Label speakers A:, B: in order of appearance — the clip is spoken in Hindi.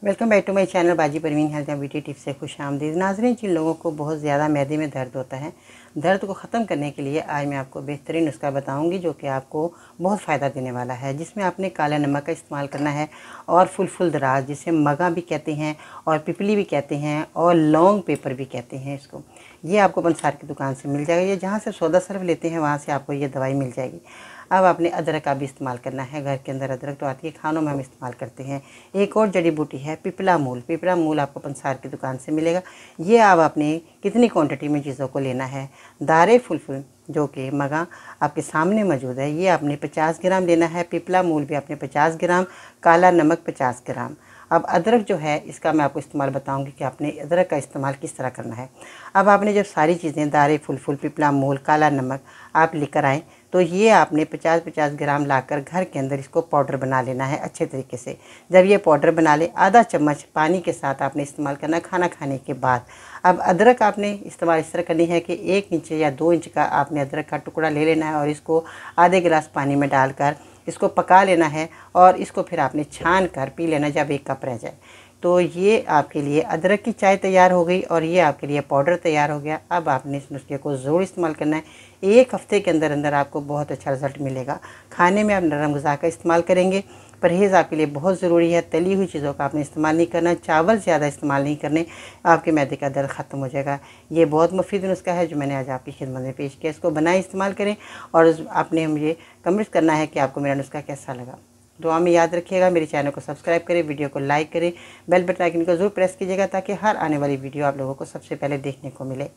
A: Welcome back to my channel Baji Parveen health and beauty tips से खुश आमदीद। नाज़रीन, जिन लोगों को बहुत ज़्यादा मैदे में दर्द होता है, दर्द को ख़त्म करने के लिए आज मैं आपको बेहतरीन नुस्खा बताऊंगी जो कि आपको बहुत फ़ायदा देने वाला है। जिसमें आपने काला नमक का इस्तेमाल करना है और फुल दराज, जिसे मगा भी कहते हैं और पिपली भी कहते हैं और लौंग पेपर भी कहते हैं इसको। ये आपको पंसार की दुकान से मिल जाएगा, ये जहाँ से सौदा सर्फ लेते हैं वहाँ से आपको ये दवाई मिल जाएगी। अब आपने अदरक का भी इस्तेमाल करना है। घर के अंदर अदरक तो आती है, खानों में हम इस्तेमाल करते हैं। एक और जड़ी बूटी है पिपला मूल। पिपला मूल आपको पंसार की दुकान से मिलेगा। ये अब आपने कितनी क्वांटिटी में चीज़ों को लेना है। दारे फुल जो कि मगा आपके सामने मौजूद है, ये आपने 50 ग्राम लेना है। पिपला मूल भी आपने 50 ग्राम, काला नमक 50 ग्राम। अब अदरक जो है इसका मैं आपको इस्तेमाल बताऊंगी कि आपने अदरक का इस्तेमाल किस तरह करना है। अब आपने जब सारी चीज़ें दारे फुल पिपला मूल, काला नमक आप लेकर आएँ तो ये आपने 50-50 ग्राम लाकर घर के अंदर इसको पाउडर बना लेना है अच्छे तरीके से। जब ये पाउडर बना ले, आधा चम्मच पानी के साथ आपने इस्तेमाल करना है खाना खाने के बाद। अब अदरक आपने इस्तेमाल इस तरह करनी है कि 1 इंच या 2 इंच का आपने अदरक का टुकड़ा ले लेना है और इसको आधे गिलास पानी में डालकर इसको पका लेना है और इसको फिर आपने छान कर पी लेना जब 1 कप रह जाए। तो ये आपके लिए अदरक की चाय तैयार हो गई और ये आपके लिए पाउडर तैयार हो गया। अब आपने इस नुस्खे को ज़रूर इस्तेमाल करना है। 1 हफ्ते के अंदर अंदर आपको बहुत अच्छा रिज़ल्ट मिलेगा। खाने में आप नरम ग़िज़ा का इस्तेमाल करेंगे। परहेज़ आपके लिए बहुत ज़रूरी है। तली हुई चीज़ों का आपने इस्तेमाल नहीं करना, चावल ज़्यादा इस्तेमाल नहीं करने, आपके मैदे का दर्द ख़त्म हो जाएगा। ये बहुत मुफीद नुस्खा है जो मैंने आज आपकी खिदमत में पेश किया। इसको बनाए इस्तेमाल करें और आपने मुझे कमेंट्स करना है कि आपको मेरा नुस्खा कैसा लगा। दुआ में याद रखिएगा। मेरे चैनल को सब्सक्राइब करें, वीडियो को लाइक करें, बेल बटन आइकन को ज़रूर प्रेस कीजिएगा ताकि हर आने वाली वीडियो आप लोगों को सबसे पहले देखने को मिले।